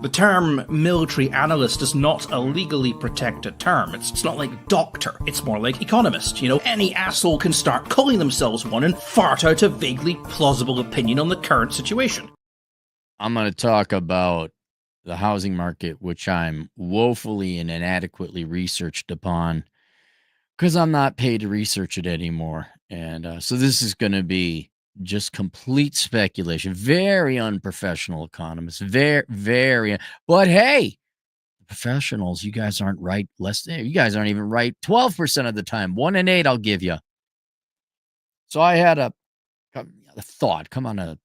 The term military analyst is not a legally protected term. It's not like doctor. It's more like economist. You know, any asshole can start calling themselves one and fart out a vaguely plausible opinion on the current situation. I'm going to talk about the housing market, which I'm woefully and inadequately researched upon because I'm not paid to research it anymore. And so this is going to be just complete speculation. Very unprofessional economists. But hey, professionals, you guys aren't right. You guys aren't even right 12% of the time. 1 in 8, I'll give you. So I had a thought. Come on a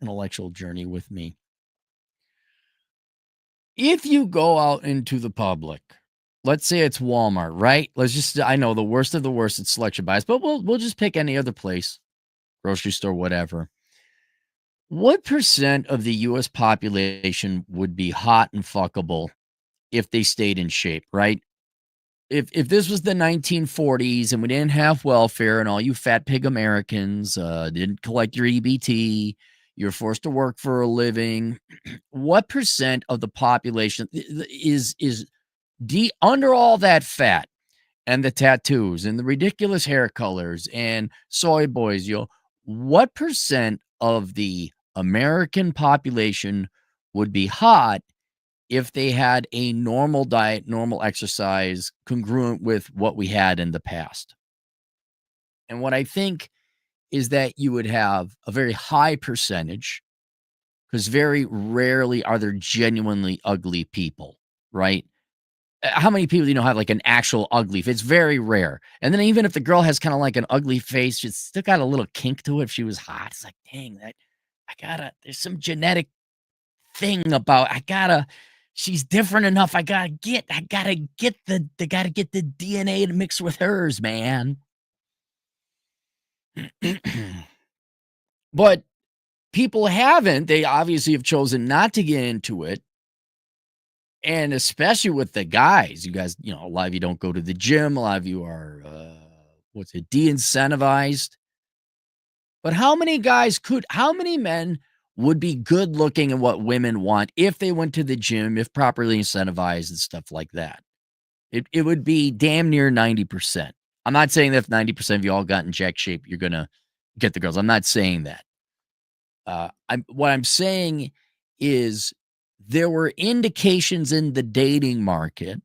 intellectual journey with me. If you go out into the public, let's say it's Walmart, right? I know the worst of the worst, it's selection bias, but we'll just pick any other place, grocery store, whatever. What percent of the U.S. population would be hot and fuckable if they stayed in shape, right? If this was the 1940s and we didn't have welfare and all you fat pig Americans didn't collect your EBT, you're forced to work for a living, what percent of the population is under all that fat and the tattoos and the ridiculous hair colors and soy boys, what percent of the American population would be hot if they had a normal diet, normal exercise, congruent with what we had in the past? And what I think is that you would have a very high percentage, because very rarely are there genuinely ugly people, right? How many people do you know have like an actual ugly face? It's very rare. And then even if the girl has kind of like an ugly face, she's still got a little kink to it if she was hot. It's like, dang, there's some genetic thing about, she's different enough. I gotta get the DNA to mix with hers, man. But people haven't. They obviously have chosen not to get into it. And especially with the guys, you guys, a lot of you don't go to the gym. A lot of you are, de-incentivized. But how many men would be good looking at what women want if they went to the gym, if properly incentivized and stuff like that? It would be damn near 90%. I'm not saying that if 90% of you all got in jack shape, you're going to get the girls. I'm not saying that. What I'm saying is there were indications in the dating market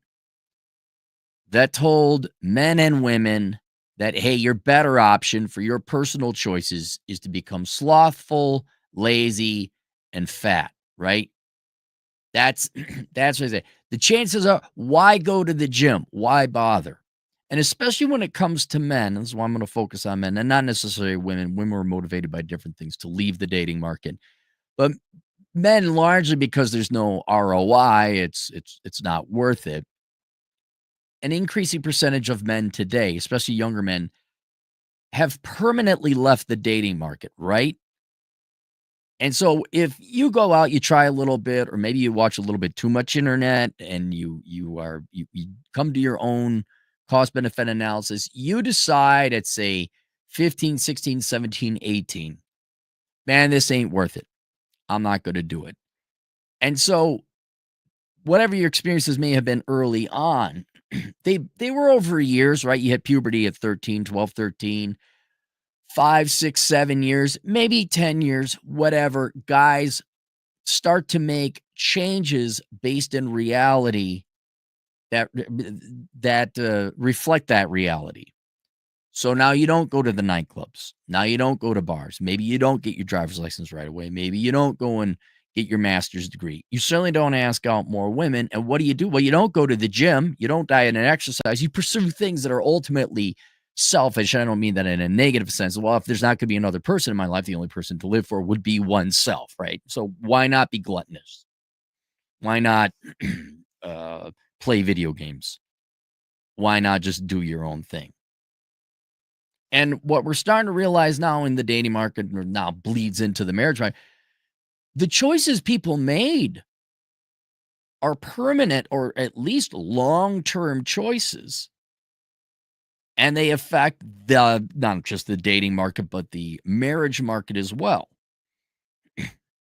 that told men and women that, hey, your better option for your personal choices is to become slothful, lazy, and fat, right? That's what I say. The chances are, why go to the gym? Why bother? And especially when it comes to men, this is why I'm going to focus on men and not necessarily women. Women are motivated by different things to leave the dating market. But men, largely because there's no ROI, it's not worth it. An increasing percentage of men today, especially younger men, have permanently left the dating market, right? And so if you go out, you try a little bit, or maybe you watch a little bit too much internet and you come to your own cost benefit analysis, you decide at say 15, 16, 17, 18, man, this ain't worth it. I'm not going to do it. And so whatever your experiences may have been early on, they were over years, right? You hit puberty at 13, 12, 13, 5, 6, 7 years, maybe 10 years, whatever. Guys start to make changes based in reality that reflect that reality. So now you don't go to the nightclubs. Now you don't go to bars. Maybe you don't get your driver's license right away. Maybe you don't go and get your master's degree. You certainly don't ask out more women. And what do? Well, you don't go to the gym. You don't diet and exercise. You pursue things that are ultimately selfish. I don't mean that in a negative sense. Well, if there's not going to be another person in my life, the only person to live for would be oneself, right? So why not be gluttonous? Why not play video games? Why not just do your own thing? And what we're starting to realize now in the dating market, now bleeds into the marriage market, the choices people made are permanent or at least long-term choices. And they affect not just the dating market, but the marriage market as well.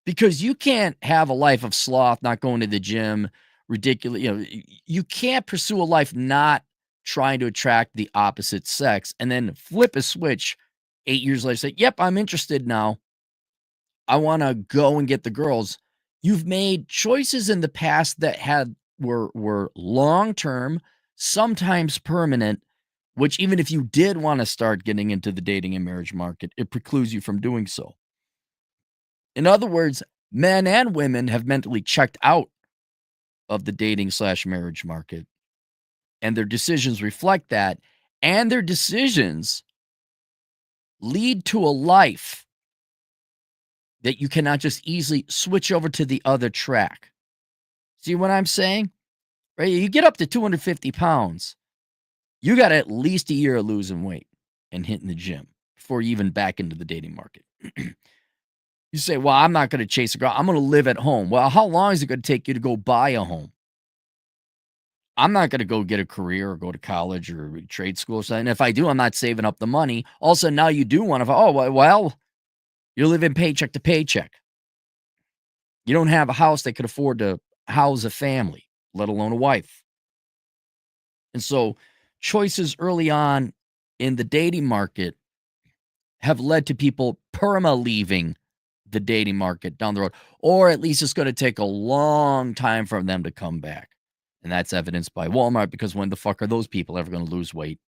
because you can't have a life of sloth, not going to the gym, ridiculous. You can't pursue a life not trying to attract the opposite sex and then flip a switch 8 years later, say, yep, I'm interested now. I want to go and get the girls. You've made choices in the past that were long term, sometimes permanent, which even if you did want to start getting into the dating and marriage market, it precludes you from doing so. In other words, men and women have mentally checked out of the dating/marriage market, and their decisions reflect that, and their decisions lead to a life that you cannot just easily switch over to the other track. See what I'm saying? Right? You get up to 250 pounds, you got at least a year of losing weight and hitting the gym before you even back into the dating market. You say, well, I'm not going to chase a girl. I'm going to live at home. Well, how long is it going to take you to go buy a home? I'm not going to go get a career or go to college or trade school or something. If I do, I'm not saving up the money. Also, now you do want to, well, you're living paycheck to paycheck. You don't have a house that could afford to house a family, let alone a wife. And so choices early on in the dating market have led to people perma-leaving the dating market down the road, or at least it's going to take a long time for them to come back. And that's evidenced by Walmart, because when the fuck are those people ever going to lose weight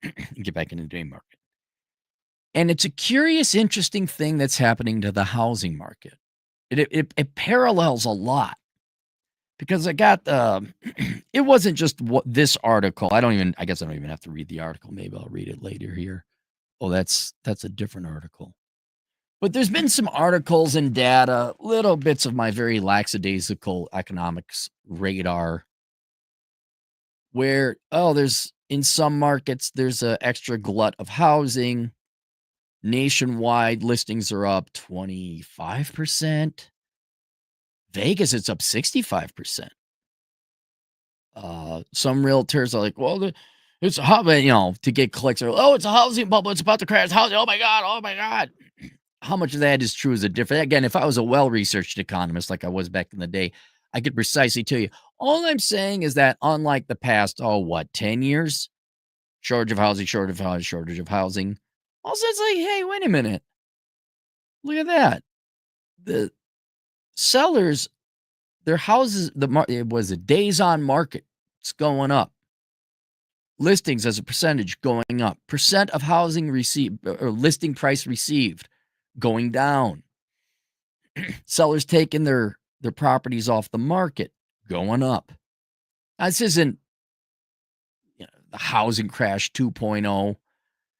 and get back into the dating market? And it's a curious, interesting thing that's happening to the housing market. It parallels a lot, because I got it wasn't just what this article. I guess I don't even have to read the article. Maybe I'll read it later here. Oh, that's a different article. But there's been some articles and data, little bits of my very lackadaisical economics radar, where, there's in some markets, there's an extra glut of housing. Nationwide listings are up 25%. Vegas, it's up 65%. Some realtors are like, well, it's a to get clicks. Or, it's a housing bubble. It's about to crash. Housing. Oh my God. Oh my God. How much of that is true is a different. Again, if I was a well-researched economist like I was back in the day, I could precisely tell you. All I'm saying is that unlike the past, 10 years, shortage of housing, shortage of housing. Also, it's like, hey, wait a minute. Look at that. The sellers, their houses, it was a days on market. It's going up. Listings as a percentage going up. Percent of housing received or listing price received going down. Sellers taking their properties off the market going up. Now, this isn't the housing crash 2.0.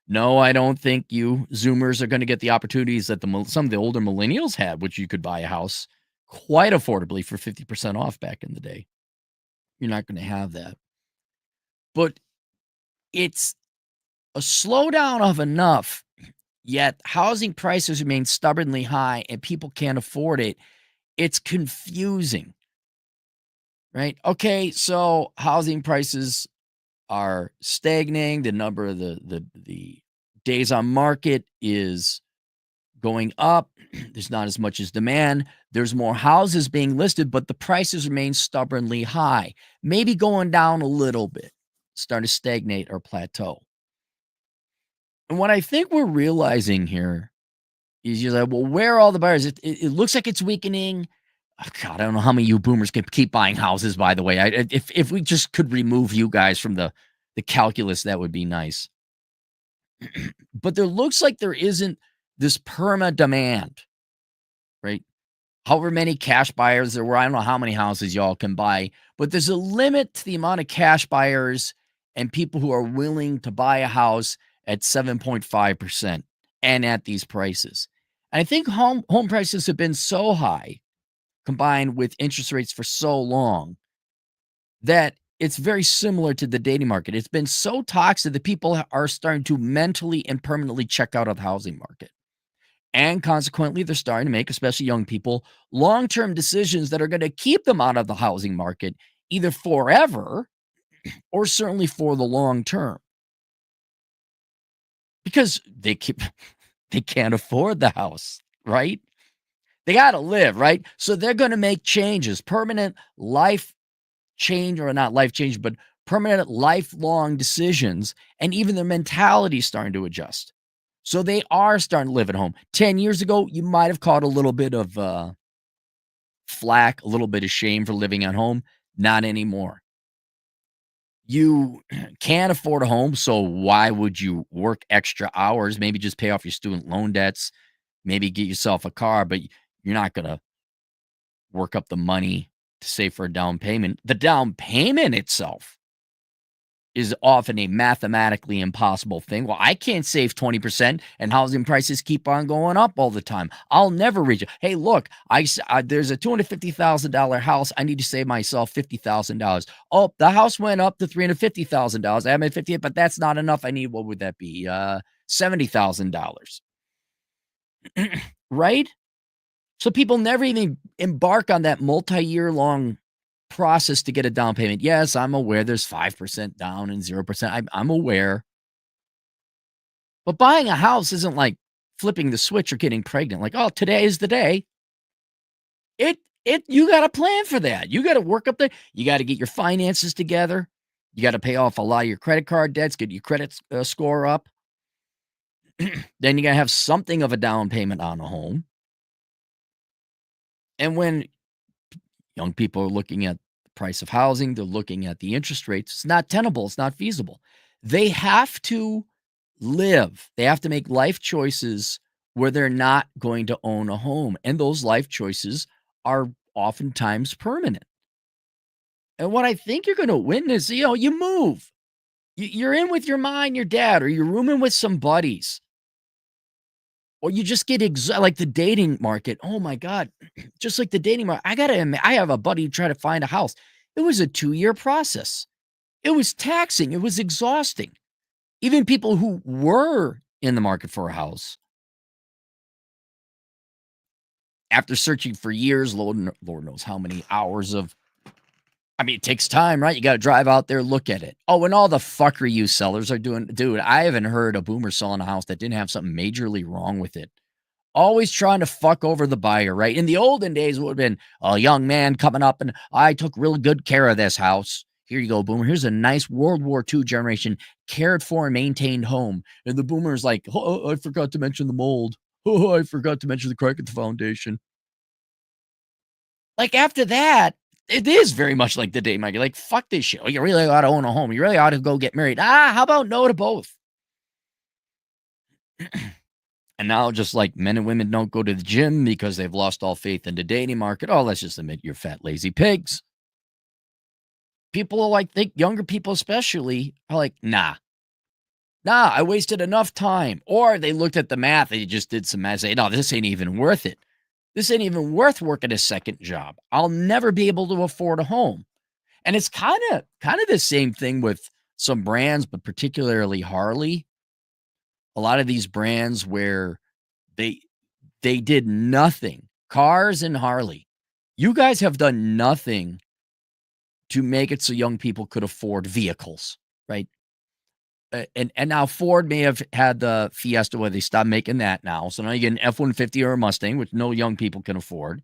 No, I don't think you Zoomers are going to get the opportunities that some of the older millennials had, which you could buy a house quite affordably for 50% off back in the day. You're not going to have that. But it's a slowdown of enough, yet housing prices remain stubbornly high and people can't afford it. It's confusing, right? Okay, so housing prices are stagnating. The number of the days on market is going up. There's not as much as demand. There's more houses being listed, but the prices remain stubbornly high. Maybe going down a little bit, starting to stagnate or plateau. And what I think we're realizing here is you're like, well, where are all the buyers? It looks like it's weakening. Oh, God, I don't know how many of you boomers can keep buying houses, by the way. If we just could remove you guys from the calculus, that would be nice. But there looks like there isn't this perma demand, right? However many cash buyers there were, I don't know how many houses y'all can buy, but there's a limit to the amount of cash buyers and people who are willing to buy a house at 7.5% and at these prices. And I think home prices have been so high, combined with interest rates for so long, that it's very similar to the dating market. It's been so toxic that people are starting to mentally and permanently check out of the housing market. And consequently, they're starting to make, especially young people, long-term decisions that are going to keep them out of the housing market, either forever or certainly for the long term. Because they can't afford the house, right? They got to live, right? So they're going to make changes, permanent life change, or not life change, but permanent lifelong decisions. And even their mentality is starting to adjust. So they are starting to live at home. 10 years ago, you might have caught a little bit of flack, a little bit of shame for living at home. Not anymore. You can't afford a home, so why would you work extra hours? Maybe just pay off your student loan debts, maybe get yourself a car, but you're not going to work up the money to save for a down payment. The down payment itself is often a mathematically impossible thing. Well, I can't save 20% and housing prices keep on going up all the time. I'll never reach it. Hey, look, there's a $250,000 house. I need to save myself $50,000. Oh, the house went up to $350,000. I haven't 50, but that's not enough. I need, what would that be? $70,000. Right? So people never even embark on that multi-year long process to get a down payment. Yes, I'm aware there's 5% down and 0%. I'm aware. But buying a house isn't like flipping the switch or getting pregnant. Like, oh, today is the day. You got to plan for that. You got to work up there. You got to get your finances together. You got to pay off a lot of your credit card debts, get your credit score up. Then you got to have something of a down payment on a home. And when young people are looking at the price of housing, they're looking at the interest rates, it's not tenable, it's not feasible. They have to live. They have to make life choices where they're not going to own a home. And those life choices are oftentimes permanent. And what I think you're going to witness, you move. You're in with your mom and your dad, or you're rooming with some buddies. Or you just get like the dating market. Oh my God. Just like the dating market. I have a buddy try to find a house. It was a 2-year process. It was taxing. It was exhausting. Even people who were in the market for a house, after searching for years, Lord knows how many hours it takes time, right? You got to drive out there, look at it. Oh, and all the fuckery you sellers are doing. Dude, I haven't heard a boomer selling a house that didn't have something majorly wrong with it. Always trying to fuck over the buyer, right? In the olden days, it would have been a young man coming up and I took real good care of this house. Here you go, boomer. Here's a nice World War II generation cared for and maintained home. And the boomer's like, oh, I forgot to mention the mold. Oh, I forgot to mention the crack at the foundation. Like after that, it is very much like the day market. Like, fuck this shit. Oh, you really ought to own a home. You really ought to go get married. How about no to both? And now just like men and women don't go to the gym because they've lost all faith in the dating market. Oh, let's just admit you're fat, lazy pigs. People are like, think younger people especially are like, nah, I wasted enough time. Or they looked at the math. They just did some math. Say, no, this ain't even worth it. This ain't even worth working a second job. I'll never be able to afford a home. And it's kind of the same thing with some brands, but particularly Harley. A lot of these brands where they did nothing. Cars and Harley. You guys have done nothing to make it so young people could afford vehicles, right? And now Ford may have had the Fiesta where they stopped making that now. So now you get an F-150 or a Mustang, which no young people can afford.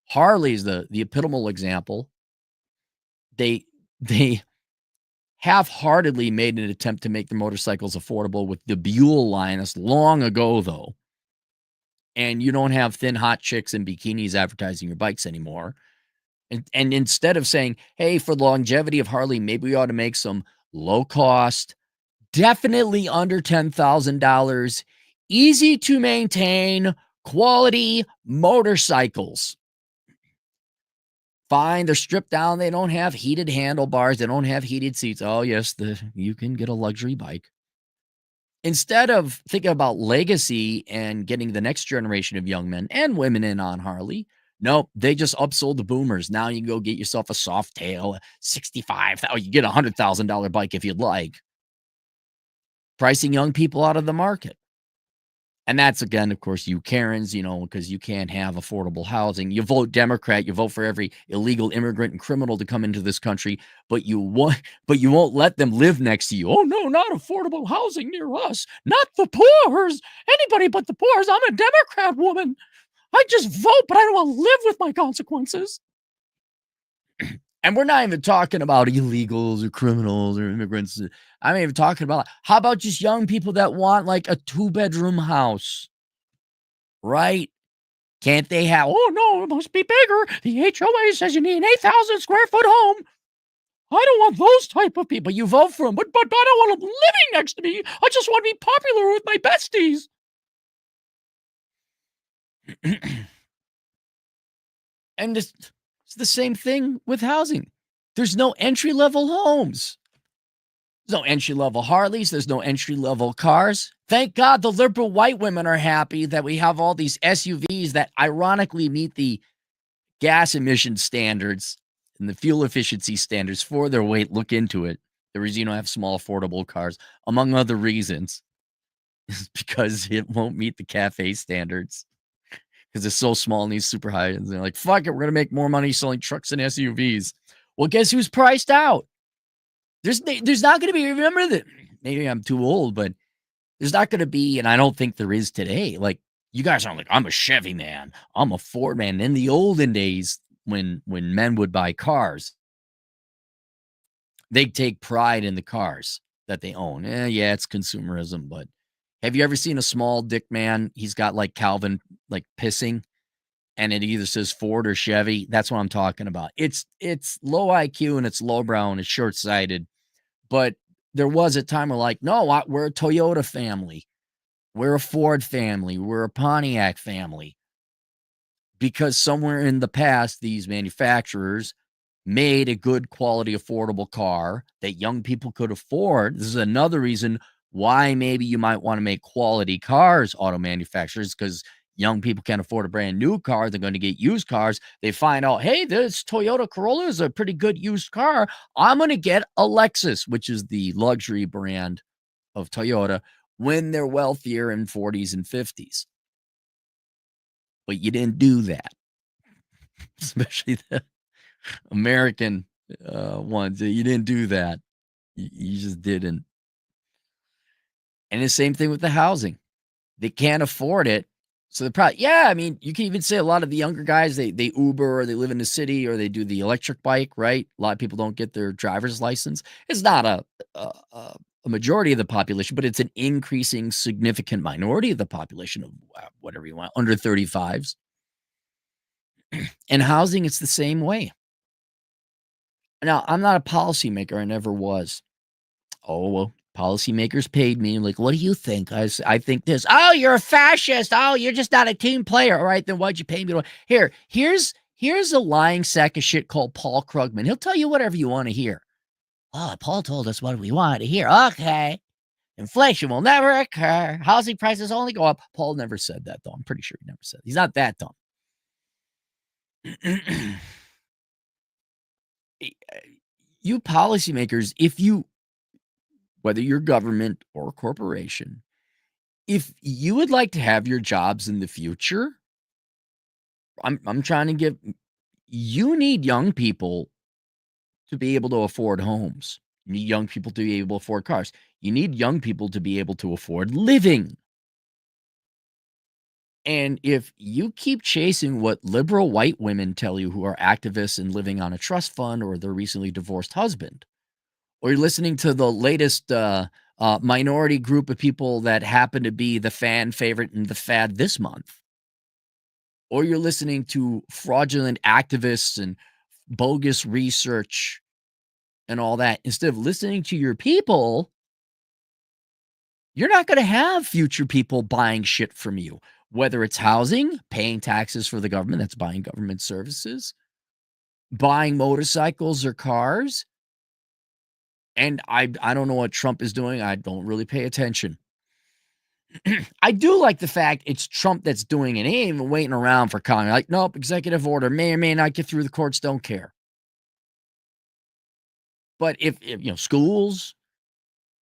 Harley is the epitomal example. They half-heartedly made an attempt to make the motorcycles affordable with the Buell line. That's long ago, though. And you don't have thin, hot chicks in bikinis advertising your bikes anymore. And instead of saying, hey, for the longevity of Harley, maybe we ought to make some low-cost, definitely under $10,000, easy to maintain, quality motorcycles. Fine, they're stripped down. They don't have heated handlebars. They don't have heated seats. Oh, yes, you can get a luxury bike. Instead of thinking about legacy and getting the next generation of young men and women in on Harley, nope, they just upsold the boomers. Now you can go get yourself a soft tail, $65,000. You get a $100,000 bike if you'd like. Pricing young people out of the market. And that's, again, of course, you Karens, because you can't have affordable housing. You vote Democrat, you vote for every illegal immigrant and criminal to come into this country, but you won't let them live next to you. Oh, no, not affordable housing near us. Not the poors. Anybody but the poors. I'm a Democrat woman. I just vote, but I don't want to live with my consequences. And we're not even talking about illegals or criminals or immigrants. I'm even talking about, how about just young people that want like a 2-bedroom house, right? Can't they have, oh no, it must be bigger. The HOA says you need an 8,000 square foot home. I don't want those type of people. You vote for them, but I don't want them living next to me. I just want to be popular with my besties. And it's the same thing with housing. There's no entry-level homes. There's no entry-level Harleys. There's no entry-level cars. Thank God the liberal white women are happy that we have all these SUVs that ironically meet the gas emission standards and the fuel efficiency standards for their weight. Look into it. The reason you don't have small, affordable cars, among other reasons, is because it won't meet the CAFE standards. Because it's so small and these super high. And they're like, fuck it, we're going to make more money selling trucks and SUVs. Well, guess who's priced out? There's not going to be, remember that, maybe I'm too old, but there's not going to be, and I don't think there is today. Like, you guys aren't like, I'm a Chevy man, I'm a Ford man. In the olden days, when men would buy cars, they'd take pride in the cars that they own. Yeah, it's consumerism, but have you ever seen a small dick man? He's got like Calvin, like pissing, and it either says Ford or Chevy. That's what I'm talking about. It's low IQ and it's lowbrow and it's short-sighted. But there was a time where like, no, we're a Toyota family. We're a Ford family. We're a Pontiac family. Because somewhere in the past, these manufacturers made a good quality, affordable car that young people could afford. This is another reason why maybe you might want to make quality cars, auto manufacturers, because young people can't afford a brand new car. They're going to get used cars. They find out, hey, this Toyota Corolla is a pretty good used car. I'm going to get a Lexus, which is the luxury brand of Toyota, when they're wealthier in 40s and 50s. But you didn't do that, especially the American ones. You didn't do that. You just didn't. And the same thing with the housing. They can't afford it. So they're probably, yeah, I mean, you can even say a lot of the younger guys, they Uber or they live in the city or they do the electric bike, right? A lot of people don't get their driver's license. It's not a majority of the population, but it's an increasing significant minority of the population of whatever you want, under 35s. And housing, it's the same way. Now, I'm not a policymaker. I never was. Oh, well, policymakers paid me. Like, what do you think? I think this. Oh, you're a fascist. Oh, you're just not a team player. All right, then why'd you pay me? Here's a lying sack of shit called Paul Krugman. He'll tell you whatever you want to hear. Oh, Paul told us what we wanted to hear. Okay. Inflation will never occur. Housing prices only go up. Paul never said that, though. I'm pretty sure he never said it. He's not that dumb. You policymakers, whether you're government or corporation, if you would like to have your jobs in the future, I'm trying to give, you need young people to be able to afford homes. You need young people to be able to afford cars. You need young people to be able to afford living. And if you keep chasing what liberal white women tell you who are activists and living on a trust fund or their recently divorced husband, or you're listening to the latest minority group of people that happen to be the fan favorite and the fad this month, or you're listening to fraudulent activists and bogus research and all that, instead of listening to your people, you're not going to have future people buying shit from you, whether it's housing, paying taxes for the government, that's buying government services, buying motorcycles or cars. And I don't know what Trump is doing. I don't really pay attention. I do like the fact it's Trump that's doing it. He ain't even waiting around for Congress. Like, nope, executive order may or may not get through the courts. Don't care. But if schools,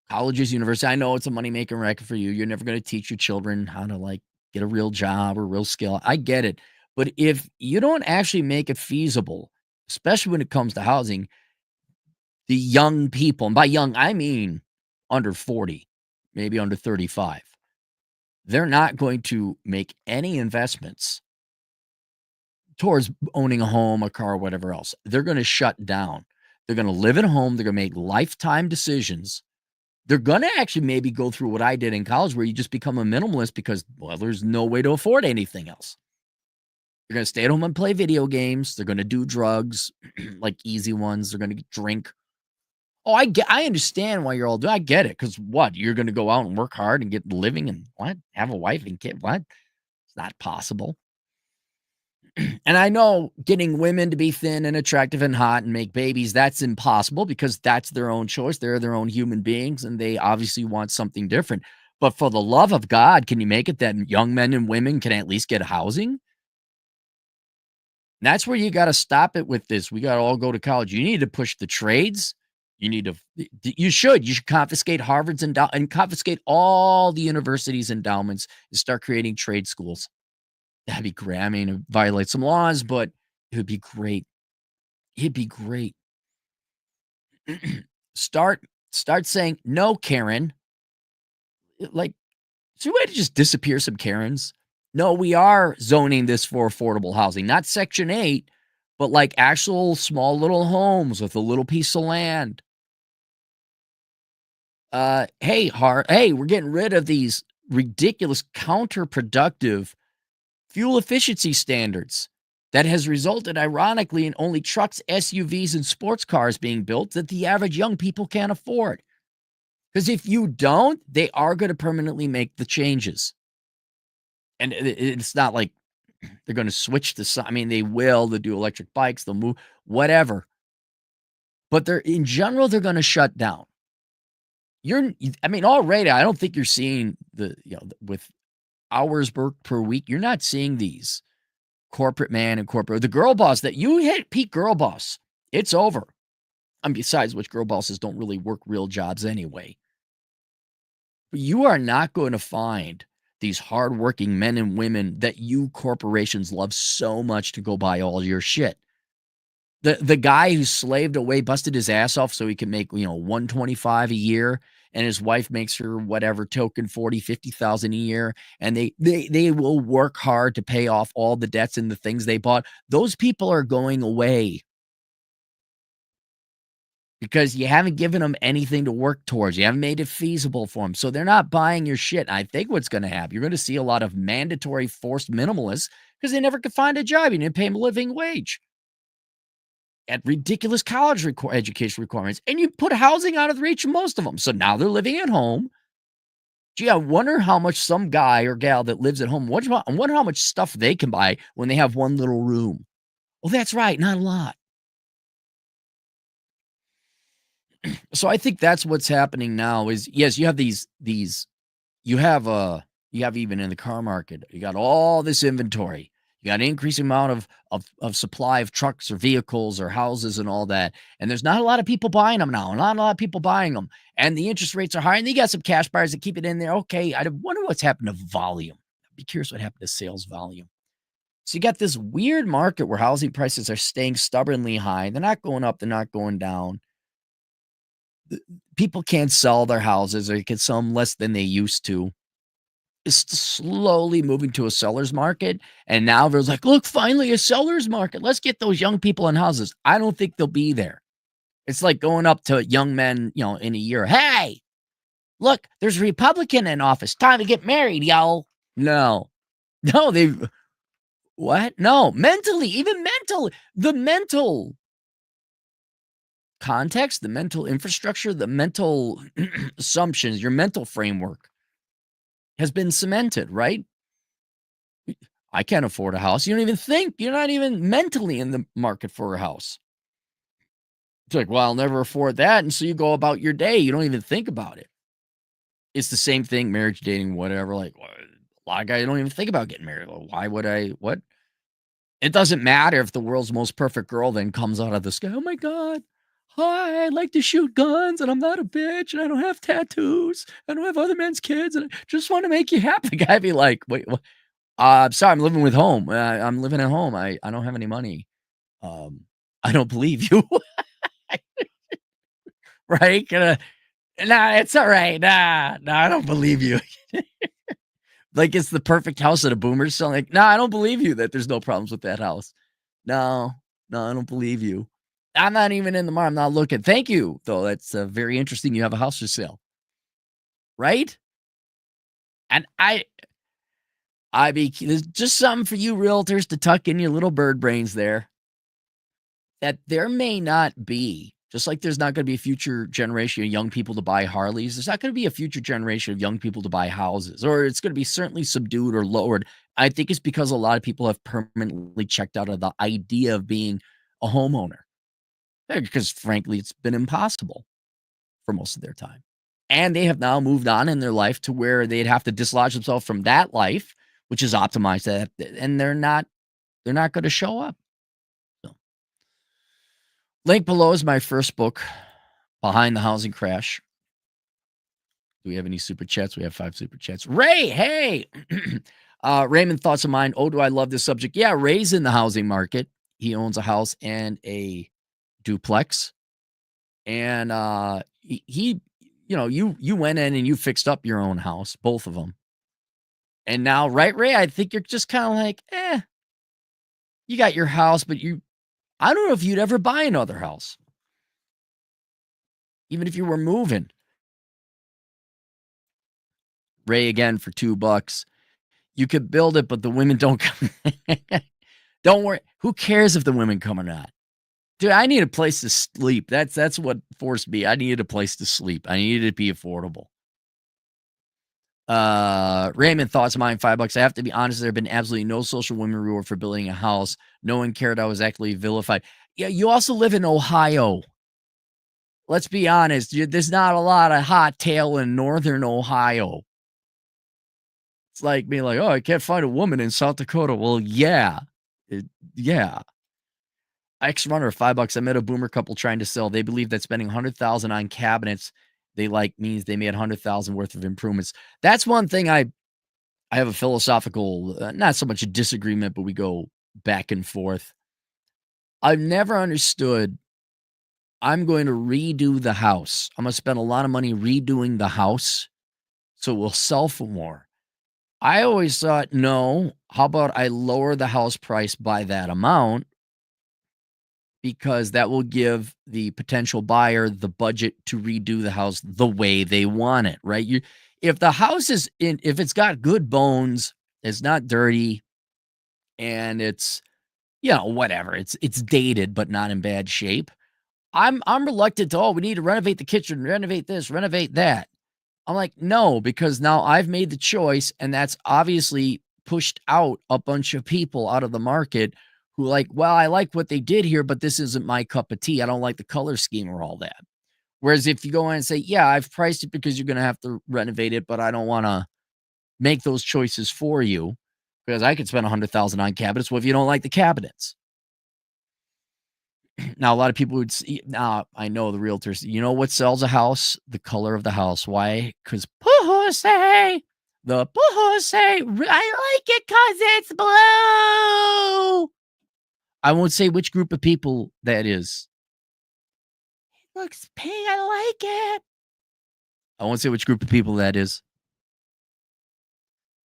colleges, universities, I know it's a money-making racket for you. You're never going to teach your children how to like get a real job or real skill. I get it. But if you don't actually make it feasible, especially when it comes to housing, the young people, and by young, I mean under 40, maybe under 35, they're not going to make any investments towards owning a home, a car, whatever else. They're going to shut down. They're going to live at home. They're going to make lifetime decisions. They're going to actually maybe go through what I did in college, where you just become a minimalist because, well, there's no way to afford anything else. They're going to stay at home and play video games. They're going to do drugs, like easy ones. They're going to drink. Oh, I understand why you're all doing. I get it. Because what? You're going to go out and work hard and get living and what? Have a wife and kid? What? It's not possible. And I know getting women to be thin and attractive and hot and make babies, that's impossible because that's their own choice. They're their own human beings and they obviously want something different. But for the love of God, can you make it that young men and women can at least get housing? That's where you got to stop it with this. We got to all go to college. You need to push the trades. You should confiscate Harvard's and confiscate all the universities' endowments and start creating trade schools. That'd be great. I mean, it violates some laws, but it would be great. It'd be great. Start saying, no, Karen. Like, is there a way to just disappear some Karens? No, we are zoning this for affordable housing, not Section 8, but like actual small little homes with a little piece of land. Hey, we're getting rid of these ridiculous counterproductive fuel efficiency standards that has resulted, ironically, in only trucks, SUVs, and sports cars being built that the average young people can't afford. Because if you don't, they are going to permanently make the changes. And it's not like they're going to switch to, I mean, they will, they'll do electric bikes, they'll move, whatever. But in general, they're going to shut down. Already, I don't think you're seeing with hours worked per week, you're not seeing these corporate man and the girl boss that you hit peak girl boss. It's over. Besides which, girl bosses don't really work real jobs anyway. But you are not going to find these hardworking men and women that you corporations love so much to go buy all your shit. The guy who slaved away, busted his ass off so he can make, $125 a year, and his wife makes her whatever token 40, 50,000 a year, and they will work hard to pay off all the debts and the things they bought. Those people are going away because you haven't given them anything to work towards. You haven't made it feasible for them. So they're not buying your shit. I think what's going to happen, you're going to see a lot of mandatory forced minimalists because they never could find a job. You didn't pay them a living wage at ridiculous college education requirements. And you put housing out of the reach of most of them. So now they're living at home. Gee, I wonder how much some guy or gal that lives at home, I wonder how much stuff they can buy when they have one little room. Well, that's right. Not a lot. So I think that's what's happening now is, yes, you have you have even in the car market, you got all this inventory. You got an increasing amount of supply of trucks or vehicles or houses and all that. And there's not a lot of people buying them now. Not a lot of people buying them. And the interest rates are high. And you got some cash buyers that keep it in there. Okay, I wonder what's happened to volume. I'd be curious what happened to sales volume. So you got this weird market where housing prices are staying stubbornly high. They're not going up. They're not going down. People can't sell their houses, or you can sell them less than they used to. Is slowly moving to a seller's market. And now there's like, look, finally a seller's market. Let's get those young people in houses. I don't think they'll be there. It's like going up to young men, in a year. Hey, look, there's a Republican in office. Time to get married, y'all. No, what? No, the mental context, the mental infrastructure, the mental assumptions, your mental framework has been cemented, right? I can't afford a house. You don't even think. You're not even mentally in the market for a house. It's like, well, I'll never afford that. And so you go about your day. You don't even think about it. It's the same thing, marriage, dating, whatever. Like, a lot of guys don't even think about getting married. Well, why would I? What? It doesn't matter if the world's most perfect girl then comes out of the sky. Oh, my God. Hi, I like to shoot guns, and I'm not a bitch, and I don't have tattoos. I don't have other men's kids, and I just want to make you happy. The guy be like, wait, what? I'm sorry, I'm living with home. I'm living at home. I don't have any money. I don't believe you. Right? Nah, it's all right. Nah, I don't believe you. Like it's the perfect house that a boomer's selling. Like, nah, I don't believe you that there's no problems with that house. No, no, I don't believe you. I'm not even in the market. I'm not looking. Thank you, though. That's very interesting. You have a house for sale, right? And I be there's just something for you realtors to tuck in your little bird brains there. That there may not be, just like there's not going to be a future generation of young people to buy Harleys. There's not going to be a future generation of young people to buy houses, or it's going to be certainly subdued or lowered. I think it's because a lot of people have permanently checked out of the idea of being a homeowner. Because frankly, it's been impossible for most of their time. And they have now moved on in their life to where they'd have to dislodge themselves from that life, which is optimized that, and they're not going to show up. So, link below is my first book, Behind the Housing Crash. Do we have any super chats? We have 5 super chats. Ray, hey. Raymond, thoughts of mine. Oh, do I love this subject? Yeah, Ray's in the housing market. He owns a house and a duplex. And he you went in and you fixed up your own house, both of them. And now, right, Ray, I think you're just kind of like, you got your house, but I don't know if you'd ever buy another house, even if you were moving. Ray, again, for $2. You could build it, but the women don't come. Don't worry. Who cares if the women come or not? Dude, I need a place to sleep. That's what forced me. I needed a place to sleep. I needed it to be affordable. Raymond, thoughts of mine, $5. I have to be honest, there have been absolutely no social women reward for building a house. No one cared I was actually vilified. Yeah, you also live in Ohio. Let's be honest. There's not a lot of hot tail in northern Ohio. It's like being like, oh, I can't find a woman in South Dakota. Well, yeah. Yeah. Ex-runner, $5. I met a boomer couple trying to sell. They believe that spending $100,000 on cabinets they like means they made $100,000 worth of improvements. That's one thing I have a philosophical, not so much a disagreement, but we go back and forth. I've never understood. I'm going to redo the house. I'm going to spend a lot of money redoing the house so it will sell for more. I always thought, no, how about I lower the house price by that amount? Because that will give the potential buyer the budget to redo the house the way they want it, right? If the house if it's got good bones, it's not dirty, and it's, whatever. It's dated, but not in bad shape. I'm reluctant to, we need to renovate the kitchen, renovate this, renovate that. I'm like, no, because now I've made the choice, and that's obviously pushed out a bunch of people out of the market who like, well, I like what they did here, but this isn't my cup of tea. I don't like the color scheme or all that. Whereas if you go in and say, yeah, I've priced it because you're going to have to renovate it, but I don't want to make those choices for you because I could spend $100,000 on cabinets. Well, if you don't like the cabinets. Now, a lot of people would see, now I know the realtors, you know what sells a house? The color of the house. Why? Because pussy. The pussy. I like it because it's blue. I won't say which group of people that is. It looks pink. I like it. I won't say which group of people that is.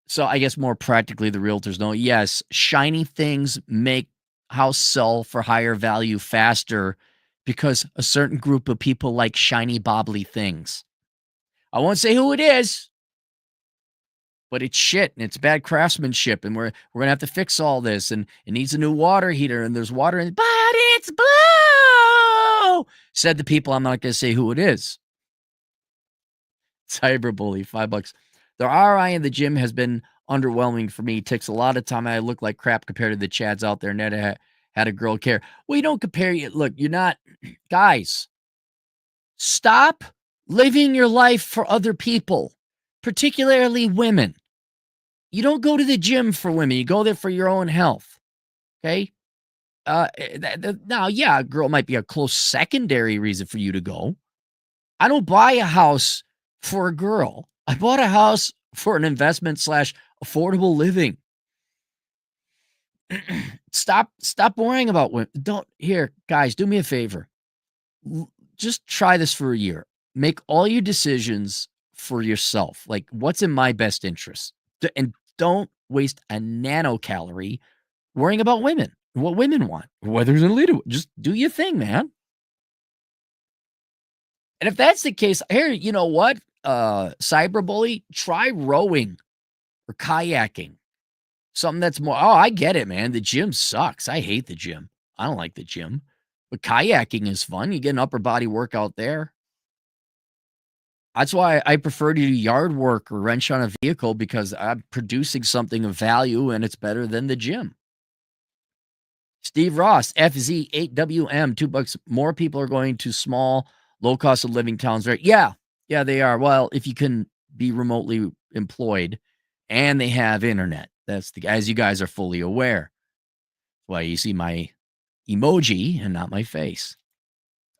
So I guess more practically, the realtors know, yes, shiny things make house sell for higher value faster because a certain group of people like shiny, bobbly things. I won't say who it is, but it's shit and it's bad craftsmanship, and we're gonna have to fix all this, and it needs a new water heater, and there's water in it, but it's blue. Said the people. I'm not gonna say who it is. Cyberbully, $5. The ROI in the gym has been underwhelming for me. It takes a lot of time. I look like crap compared to the Chads out there. Never had a girl care. Well, you don't compare it. Look, you're not, guys. Stop living your life for other people, particularly women. You don't go to the gym for women. You go there for your own health. Okay. Now, yeah, a girl might be a close secondary reason for you to go. I don't buy a house for a girl. I bought a house for an investment / affordable living. Stop worrying about women. Guys, do me a favor. Just try this for a year. Make all your decisions for yourself. Like, what's in my best interest? And don't waste a nanocalorie worrying about women. what women want, whether it's illegal. Just do your thing, man. And if that's the case, here, you know what? Cyberbully, try rowing or kayaking. Something that's more, oh, I get it, man. The gym sucks. I hate the gym. I don't like the gym. But kayaking is fun. You get an upper body workout there. That's why I prefer to do yard work or wrench on a vehicle, because I'm producing something of value and it's better than the gym. Steve Ross, FZ8WM, $2. More people are going to small, low cost of living towns, right? Yeah, they are. Well, if you can be remotely employed and they have internet, that's as you guys are fully aware. Why you see my emoji and not my face.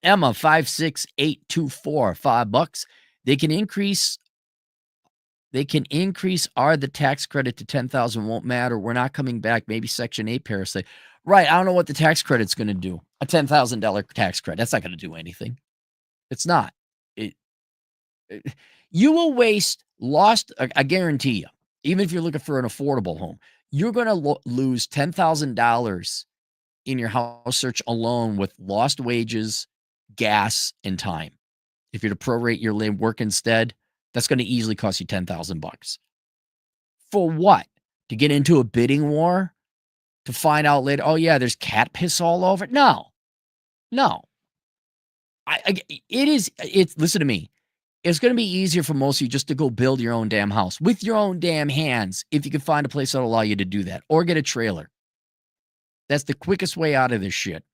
Emma 56824, $5. They can increase the tax credit to 10,000 won't matter. We're not coming back. Maybe Section 8 parasite. Right. I don't know what the tax credit's going to do. A $10,000 tax credit. That's not going to do anything. It's not. You will waste I guarantee you, even if you're looking for an affordable home, you're going to lose $10,000 in your house search alone with lost wages, gas, and time. If you're to prorate your work instead, that's going to easily cost you $10,000. For what? To get into a bidding war? To find out later, oh yeah, there's cat piss all over? No. Listen to me. It's going to be easier for most of you just to go build your own damn house with your own damn hands if you can find a place that'll allow you to do that, or get a trailer. That's the quickest way out of this shit.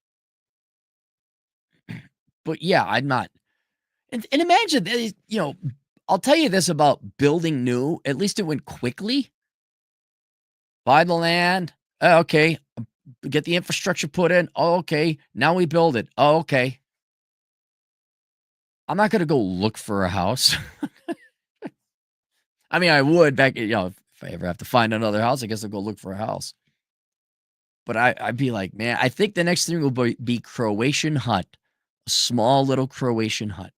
But yeah, I'm not. And imagine that, I'll tell you this about building new. At least it went quickly. Buy the land. Okay. Get the infrastructure put in. Oh, okay. Now we build it. Oh, okay. I'm not going to go look for a house. I mean, I would back, if I ever have to find another house, I guess I'll go look for a house. But I'd be like, man, I think the next thing will be Croatian hut. A small little Croatian hut.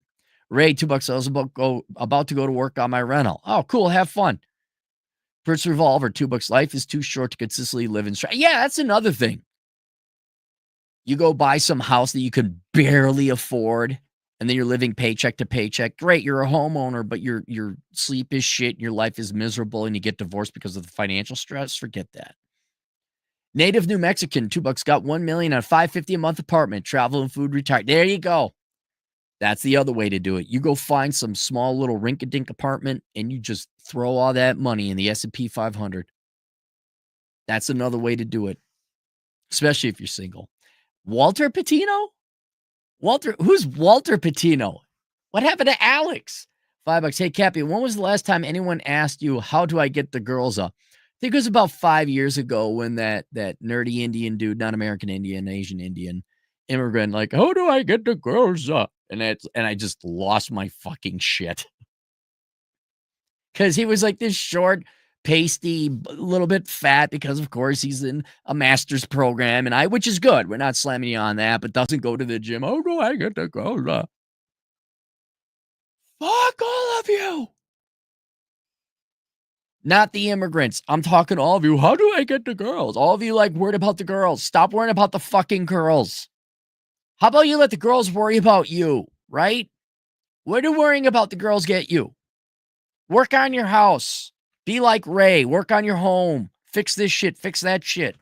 Ray, $2. I was about to go to work on my rental. Oh, cool. Have fun. Prince Revolver, $2. Life is too short to consistently live in stress. Yeah, that's another thing. You go buy some house that you can barely afford, and then you're living paycheck to paycheck. Great, you're a homeowner, but your sleep is shit, and your life is miserable, and you get divorced because of the financial stress. Forget that. Native New Mexican, $2. Got $1 million on a $550 a month apartment. Travel and food retired. There you go. That's the other way to do it. You go find some small little rink-a-dink apartment, and you just throw all that money in the S&P 500. That's another way to do it, especially if you're single. Walter Patino? Who's Walter Patino? What happened to Alex? $5. Hey, Cappy, when was the last time anyone asked you, how do I get the girls up? I think it was about 5 years ago when that nerdy Indian dude, not American Indian, Asian Indian immigrant, like, how do I get the girls up? And I just lost my fucking shit. Because he was like this short, pasty, a little bit fat, because of course he's in a master's program, which is good. We're not slamming you on that, but doesn't go to the gym. How do I get the girls up? Fuck all of you. Not the immigrants. I'm talking to all of you. How do I get the girls? All of you worried about the girls. Stop worrying about the fucking girls. How about you let the girls worry about you, right? What do worrying about the girls get you? Work on your house. Be like Ray. Work on your home. Fix this shit. Fix that shit.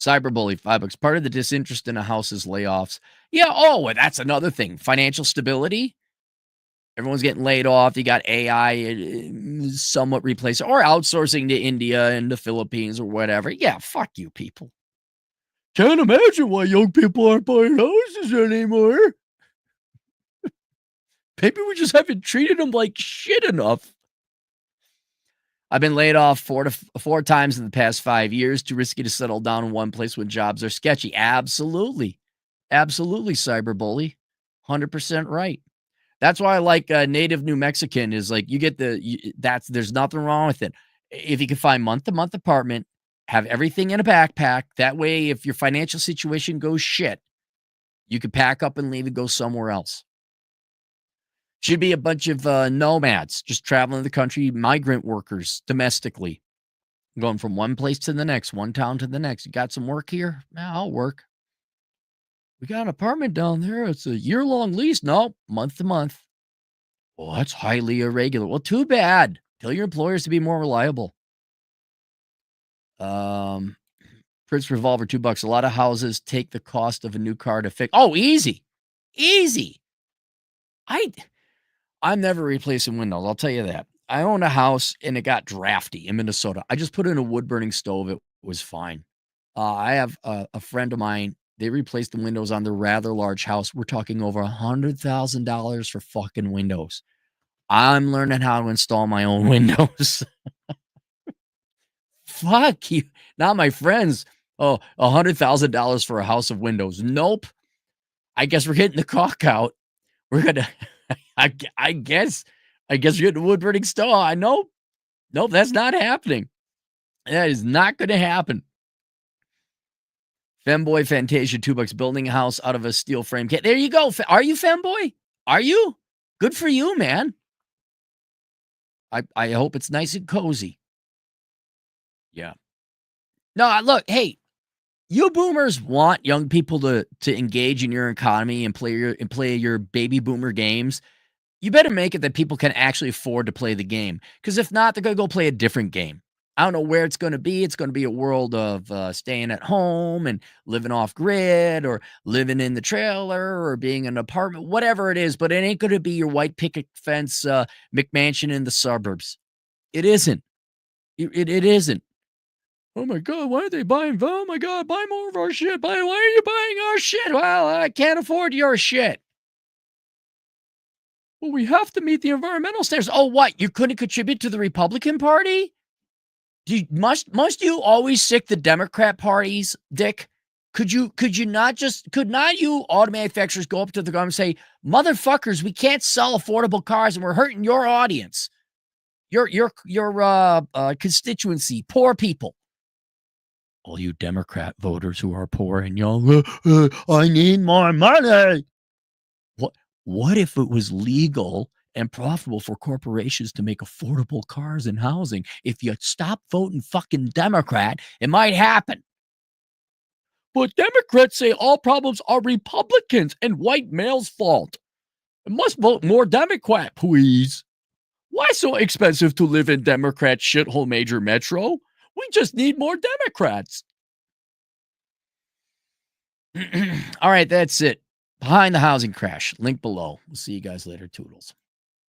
Cyberbully, $5. Part of the disinterest in a house is layoffs. Yeah, that's another thing. Financial stability. Everyone's getting laid off. You got AI somewhat replaced or outsourcing to India and the Philippines or whatever. Yeah, fuck you people. Can't imagine why young people aren't buying houses anymore. Maybe we just haven't treated them like shit enough. I've been laid off four times in the past 5 years. Too risky to settle down in one place when jobs are sketchy. Absolutely. Absolutely, cyberbully. 100% right. That's why I like Native New Mexican is like, you get there's nothing wrong with it. If you can find month-to-month apartment, have everything in a backpack. That way, if your financial situation goes shit, you can pack up and leave and go somewhere else. Should be a bunch of nomads just traveling the country, migrant workers domestically. Going from one place to the next, one town to the next. You got some work here? Yeah, I'll work. We got an apartment down there. It's a year-long lease. No, month to month. Well, that's highly irregular. Well, too bad. Tell your employers to be more reliable. Prince Revolver, $2. A lot of houses take the cost of a new car to fix. Oh, easy. Easy. I'm never replacing windows. I'll tell you that. I own a house and it got drafty in Minnesota. I just put in a wood burning stove. It was fine. I have a friend of mine. They replaced the windows on their rather large house. We're talking over $100,000 for fucking windows. I'm learning how to install my own windows. Fuck you. Not my friends. Oh, $100,000 for a house of windows. Nope. I guess we're getting the caulk out. We're gonna. I guess we're getting a wood burning stove. Nope. That's not happening. That is not going to happen. Femboy Fantasia, $2. Building a house out of a steel frame. There you go. Are you Femboy? Are you? Good for you, man. I hope it's nice and cozy. Yeah. No, look, hey, you boomers want young people to engage in your economy and play your baby boomer games. You better make it that people can actually afford to play the game. Because if not, they're going to go play a different game. I don't know where it's going to be. It's going to be a world of staying at home and living off grid or living in the trailer or being in an apartment, whatever it is. But it ain't going to be your white picket fence McMansion in the suburbs. It isn't. It isn't. Oh my God, why are they buying? Oh my God, buy more of our shit. Why are you buying our shit? Well, I can't afford your shit. Well, we have to meet the environmental standards. Oh, what? You couldn't contribute to the Republican Party? Must you always sick the Democrat parties, Dick? Could not you auto manufacturers go up to the government and say, motherfuckers, we can't sell affordable cars and we're hurting your audience, your constituency, poor people. All you Democrat voters who are poor and young, I need more money. What if it was legal and profitable for corporations to make affordable cars and housing? If you stop voting fucking Democrat, it might happen. But Democrats say all problems are Republicans and white males' fault. I must vote more Democrat, please. Why so expensive to live in Democrat shithole major metro? We just need more Democrats. All right, that's it. Behind the housing crash. Link below. We'll see you guys later. Toodles.